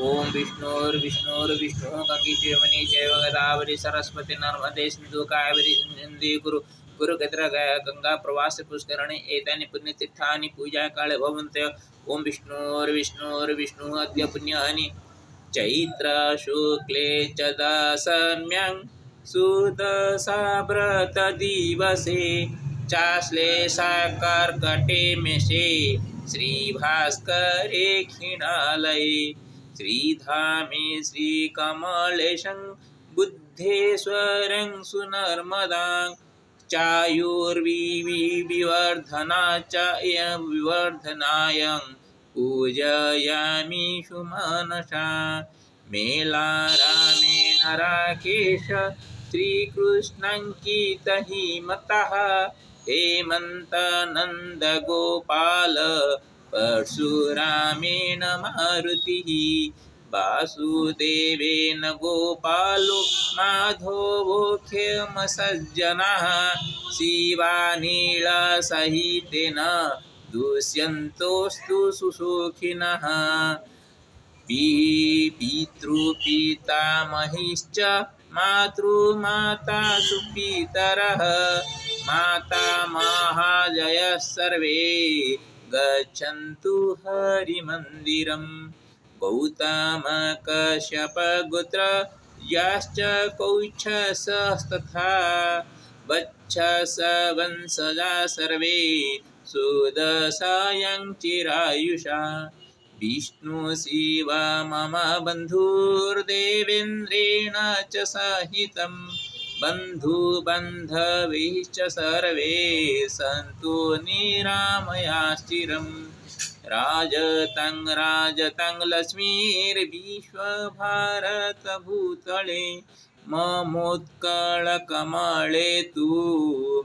ओम विष्णुर्विष्णुः गंगेचैवनि चैव गोदावरी सरस्वती नर्मदे सिंधु कावेरी सिन्धु गुरु गंगा प्रवास पुष्करणे एतानि पुण्यतीर्थानि पूजा काले भवन्त्यः। ओम विष्णुर्विष्णुः अद्य पुण्यहानि चैत्र शुक्ले च दशम्यां सुदशाव्रत दिवसे चाश्लेषा कर्कटे मेषे श्रीभास्करे खिणालये श्रीधामे श्रीकमलेशं बुद्धेश्वरं सुनर्मदां चायुर्विवर्धना च विवर्धनायं पूजयामि सुमनसा मेलारामेण राकेश श्रीकृष्णङ्कितहि मतः हेमन्तनन्दगोपाल परशुरामेण मारुतिः वासुदेवेन गोपालो माधवोऽख्यमसज्जनः शिवानीलसहितेन दुष्यन्तोऽस्तु सुसुखिनः पितृपितामहिश्च मातृमाता सुपितरः मातामहाजयः सर्वे गच्छन्तु हरिमन्दिरम् गौतमकश्यपगोत्र याश्च कौच्छसस्तथा वत्सवंशजा सर्वे सुदशायां चिरायुषा विष्णुशिव मम बन्धुर्देवेन्द्रेण च सहितं बन्धुबान्धवैश्च सर्वे सन्तु निरामयाश्चिरम् राजतं लक्ष्मीर्विश्वभारतभूतले ममोत्कलकमले तु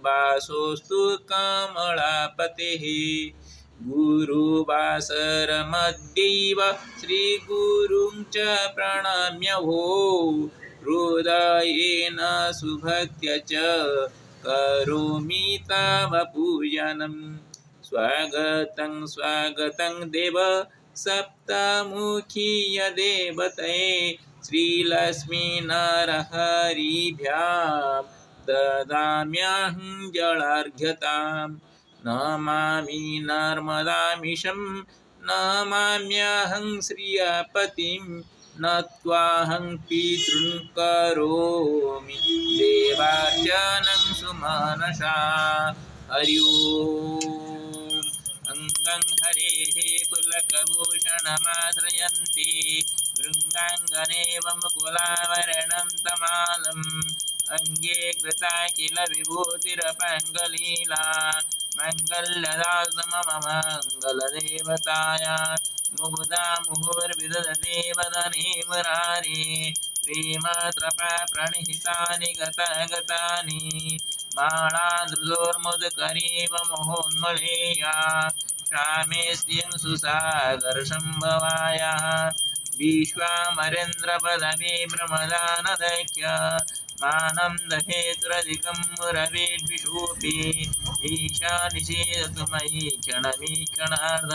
वासोऽस्तु कमलापतेः गुरुवासरमध्यैव श्रीगुरुं च प्रणम्य भो हृदयेन सुभक्त्या च करोमि तव पूजनम् स्वागतं देव सप्तमुखीय देवते श्रीलक्ष्मीनरहरिभ्यां ददाम्यहं जलार्घ्यताम् नमामि नर्मदामीशं नमाम्यहं श्रियपतिं नत्वाहं पितॄन् करोमि देवार्चनं सुमनसा हरि ओम् अङ्गं हरेः पुलकभूषणमाश्रयन्ति भृङ्गाङ्गनेव मुकुलावरणं तमालम् अङ्गे कृता किल विभूतिरपङ्गलीला मङ्गलदासममङ्गलदेवताय मुहुदा मुहुर्विदधते वदने मुरारे प्रेमत्रपा प्रणिहितानि गतानि मालाधृतोर्मुदकरीव मोहोन्मलेया श्यामे श्रियं सुसागरसम्भवाय विश्वामरेन्द्रपदवी ब्रह्मदानदैक्य मानं दहेत्रधिकं मुरवीर्विशोऽपि ईशानिषेधतु मयि क्षणमीक्षणार्ध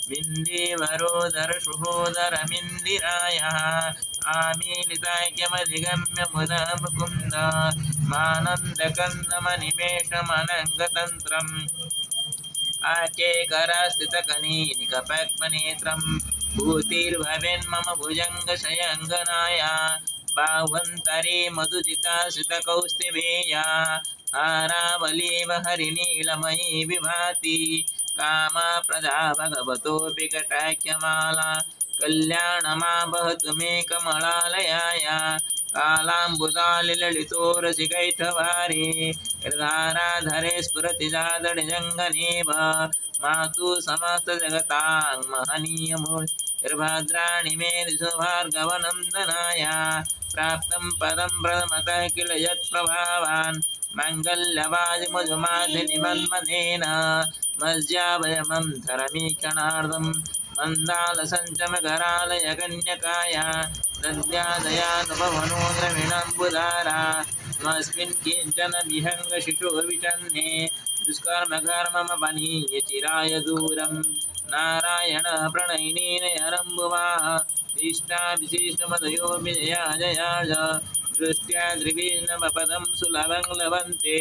बिन्देवरोदरसुहोदरमिन्दिरायः आमीलिताख्यमधिगम्य मुदा मुकुन्द मानन्दकन्दमनिमेषमनङ्गतन्त्रम् आचेकरस्थितकनीनिकपद्मनेत्रम् भूतिर्भवेन्मम भुजङ्गशयङ्गनाय बाह्वन्तरे मधुजिता श्रितकौस्तुभेया हारावलीव हरिनीलमयी विभाति कामप्रदा भगवतोऽपि कटाख्यमाला कल्याणमावहतु मे कमलालयाय कालाम्बुदालिललितोरसिकैठवारे हृदाराधरे स्फुरति जादडिजङ्गनेव मातु समस्तजगतां महनीयमूर्तिर्भद्राणि मे दिशो भार्गवनन्दनाय प्राप्तं पदं प्रथमतः किल यत्प्रभावान् मङ्गल्यवाजिमधुमाधिनिमन्मथेन मज्जाभयमं धरमीक्षणार्धं मन्दालसञ्चमकरालय कन्यकाय दद्यादयानुभवनो द्रविणम्बुधारा मस्मिन् किञ्चन विहङ्गशिशुर्विषन्ने दुष्कर्मकर्ममपनीय चिराय दूरं नारायण प्रणयिनीनयरम्बुवाः इष्टा विशिष्टमदयो विजयाजयाज दृष्ट्या द्रिवीनमपदं सुलभं लभन्ते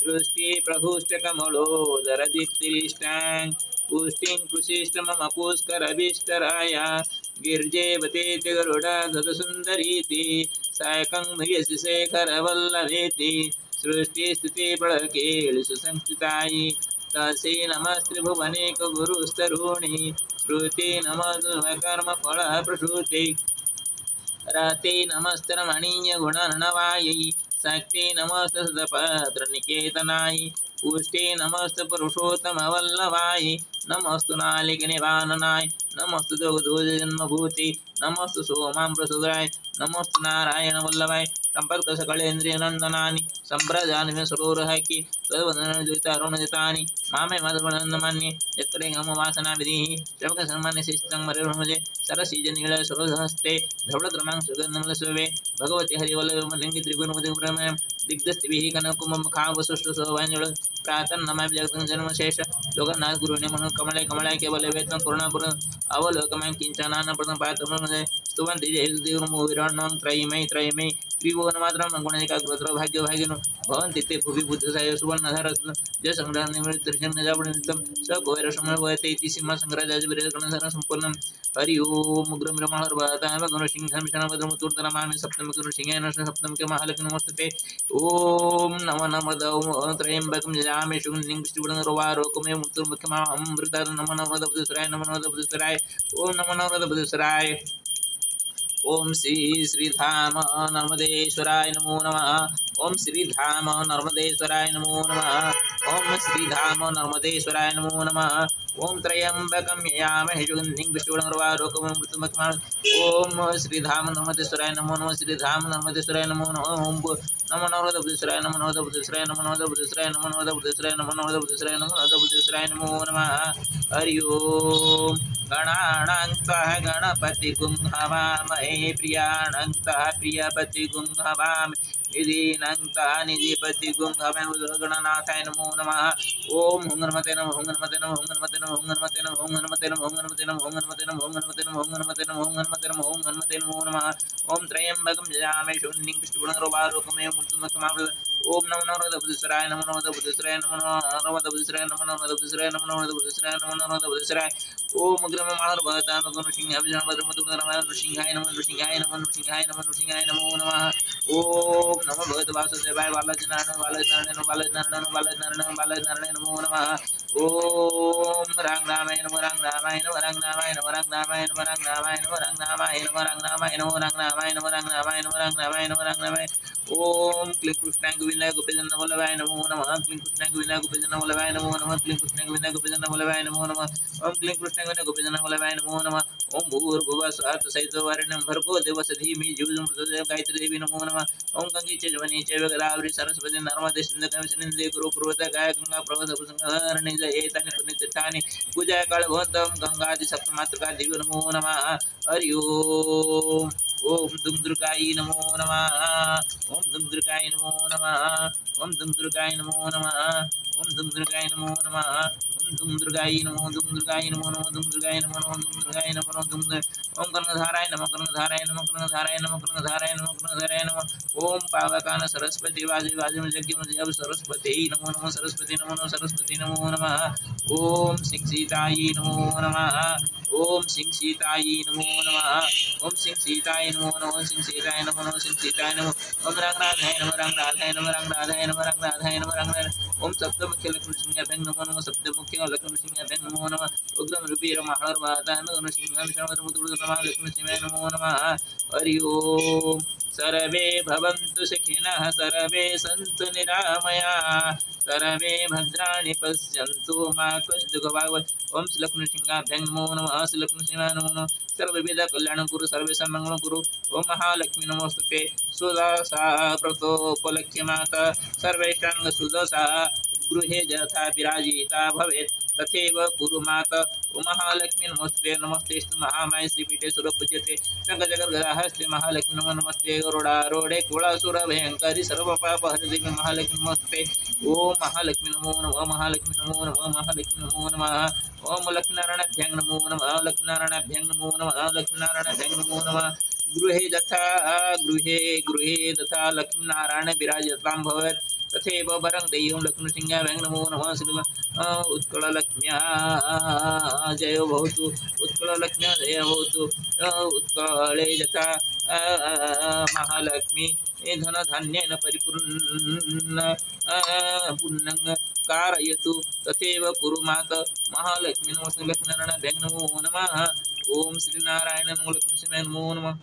दृष्टि प्रहुष्टकमलोदरदीप्तिरिष्टां पुष्टिं कृशिष्टमपुष्करभिष्टराय गिर्जेवतीति गरुडधुतसुन्दरीति सायकं ह्रियसि शेखरवल्लभेति सृष्टिस्थितिप्रलकेळिषु संस्थितायि तस्यै नमस्त्रिभुवनेकगुरुस्तरुणि श्रुति नमस्कर्मफलः प्रसूते रते नमस्तरमणीय गुणर्णवायै शक्ति नमस्तपत्रनिकेतनाय पुष्टे नमस्त पुरुषोत्तमवल्लभाय नमस्तु नालिकनिवाननाय नमस्तु दुग्धोजन्मभूति नमस्तु सोमां प्रसुराय नमस्तु नारायणवल्लभाय सम्पर्कसकलेन्द्रियनन्दनानि सम्प्रजानि सरोरहकि तद्वदनद्वितारुणजितानि मामे मधुगुणन्दमान्ये यत्रे गमवासनाविधिः शवकसन्मान्यशिष्टं मरिर्भुजे सरसीजनीळ सरोधहस्ते धवलद्रमां सुगन्धमलस्वे भगवती हरिवल्लभलिङ्गि त्रिगुणमतिप्रमेयं दिग्धस्तिभिः कनकुम्भमुखावसुष्टुशोभाञ्जल प्रातर्नमामि जगतं जन्मशेष लोकनाथ गुरुनिमः कमले कमलाय केवले वेदं करुणापुर अवलोकमं किञ्चनानप्रदं पात्रमृदे स्तुवन्ति जयदेवमुविरणं त्रयिमयि त्रिभुवनमात्रं गुणैकाग्रत्र भाग्यभागिनो भवन्ति ते भुवि बुद्धसाय सुवर्णधर जयसङ्ग्रहनिवृत्तिर्जन्मजापनित्यं स गौरसमन्वयते इति सिंहसङ्ग्रहजाजविरगणधर सम्पूर्णं हरि ओम उग्रमृमहर्वतामगुणसिंहमिषणभद्रमुतुर्तरमामि सप्तमगुरुसिंहेन सप्तमकमहालक्ष्मीनमस्तुते ओम नमो नमः ओम त्र्यम्बकं यजामहे सुगन्धिं पुष्टिवर्धनगर्वारोकमे मृत्युर्मुख्यमामृतात् नमो नमः बुद्धसराय नमो नमः बुद्धसराय ओम नमो नमः बुद्धसराय ओम श्रीधाम नर्मदेश्वराय नमो नमः ओम श्रीधाम नर्मदेश्वराय नमो नमः ओम श्रीधाम नर्मदेश्वराय नमो नमः ओम त्र्यम्बकं यजामहे सुगन्धिं पुष्टिवर्धनगर्वारोकमे मृत्युर्मुख्यमामृतात् ओम श्रीधाम नर्मदेश्वराय नमो नमः श्रीधाम नर्मदेश्वराय नमो नमः ओम नमो नमः बुद्धसराय नमो नमः बुद्धसराय नमो नमः बुद्धसराय नमो नमः बुद्धसराय नमो नमः बुद्धसराय नमो नमः बुद्धसराय नमो नमः हरि ओम गणानां गणपतिगुं हवामहे प्रियाणां प्रियपतिगुं हवामहे निधीनां निधिपतिगुं हवामहे गणनाथाय नमो नमः ओम हुंगनमते नमः हुंगनमते नमः हुंगनमते नमः हुंगनमते नमः हुंगनमते नमः हुंगनमते नमः हुंगनमते नमः हुंगनमते नमः हुंगनमते नमः हुंगनमते नमः हुंगनमते नमो नमः ओम त्र्यम्बकं यजामहे सुगन्धिं पुष्टिवर्धनगर्वारोकमे मृत्युर्मुख्यमामृतात् ओम नमो नमः बुद्धसराय नमो नमः बुद्धसराय नमो नमः बुद्धसराय नमो नमः बुद्धसराय नमो नमः बुद्धसराय नमो नमः बुद्धसराय ओम उग्रममार्भवतामगुणसिंहाय नमः नृसिंहाय नमः नृसिंहाय नमः नृसिंहाय नमो नमः ओम नमो भगवते वासुदेवाय बालाजनारायण नमो नमः ओम रामरामाय नमो रामरामाय नमो रामरामाय नमो रामरामाय नमो रामरामाय नमो रामरामाय नमो रामरामाय नमो रामरामाय नमो रामरामाय नमो रामरामाय नमो रामरामाय ओम क्लीं कृष्णाय गोविन्दाय गोपीजन वल्लभाय नमो नमः क्लीं कृष्णाय गोविन्दाय गोपीजन वल्लभाय नमो नमः क्लीं कृष्णाय गोविन्दाय गोपीजन वल्लभाय नमो नमः ओम क्लीं कृष्णाय गोविन्दाय गोपीजन वल्लभाय नमो नमः ओम भूर्भुवः स्वः तत्सवितुर्वरेण्यं भर्गो देवस्य धीमहि धियो यो गायत्री देवी नमो नमः ओम गंगे च जवनी च गोदावरी सरस्वती नर्मदे सिन्धु गुरु पर्वत गाय गंगा पर्वत पुष्करणी एतानि पुण्यतीर्थानि पूजा काल भवन्तं गंगादि सप्तमातृका देवी नमो नमः हरि ओम ओम दुर्गाय नमो नमः ओम दुर्गाय नमो नमः ओम दुर्गाय नमो नमः ओम दुर्गाय नमो नमः ओम दुर्गाय नमो दुर्गाय नमो नमो दुर्गाय नमो नमो दुर्गाय नमो नमो ओम कर्णधाराय नमः कर्णधाराय नमः कर्णधाराय नमः कर्णधाराय नमः कर्णधाराय नमः ओम पावकान सरस्वती वाजि वाजि जग्गिम जब सरस्वती नमो नमः सरस्वती नमो नमः सरस्वती नमो नमः ओम सिंह सीताय नमो नमः ओम सिंह सीताय नमो नमः ओम सिंह सीताय नमो नमः सिंह सीताय नमो नमः सिंह सीताय नमो ओम रंगनाथाय नमः रंगनाथाय नमः रंगनाथाय नमः रंगनाथाय नमः रंगनाथाय ओम सप्तमुख्य लक्ष्मी सिंहाभ्यं नमो नमः सप्तमुख्य लक्ष्मी सिंहाभ्यं नमो नमः उग्रम रूपीर महर्वातामगुण सिंहाभ्यं लक्ष्मी सिंहाय नमो नमः हरि ओम सर्वे भवन्तु सुखिनः सर्वे सन्तु निरामयाः सर्वे भद्राणि पश्यन्तु मा कश्चित् दुःखभाग् ओम श्रीलक्ष्मीसिंहाभ्यं नमो नमः श्रीलक्ष्मीसिंहाय नमो नमः सर्वविध कल्याणं कुरु सर्वेषां मङ्गलं कुरु ओम महालक्ष्मी नमोस्तुते सुदशा प्रतोपलक्ष्यमाता सर्वेषां सुदशा गृहे यथा विराजिता भवेत् तथैव कुरु माता ओ महालक्ष्मी नमस्ते नमस्तेस्तु महामाये श्रीपीठे सुरपूज्यते शङ्खचक्रगदाहस्ते महालक्ष्मी नमो नमस्ते गरुडारूढे कुलासुरभयङ्करि सर्वपापहरदेवी महालक्ष्मी नमस्ते ओम महालक्ष्मी नमो नमः महालक्ष्मी नमो नमः महालक्ष्मी नमो नमः ओम लक्ष्मीनारायणाभ्यां नमो नमः लक्ष्मीनारायणाभ्यां नमो नमः लक्ष्मीनारायणाभ्यां नमो नमः गृहे गृहे तथा लक्ष्मीनारायण विराजतां भवेत् तथैव वरं देयं लक्ष्मीसिंहाभ्यां नमो नमः श्री उत्कललक्ष्म्या जयो भवतु उत्कललक्ष्म्या जयो भवतु उत्कले यथा महालक्ष्मी धनधान्येन परिपूर्ण पुण्यं कारयतु तथैव कुरु माता महालक्ष्मी नमो लक्ष्मीनारायणाभ्यां नमो नमः ओम श्री नारायण नमो लक्ष्मीसिंहाय नमो नमः।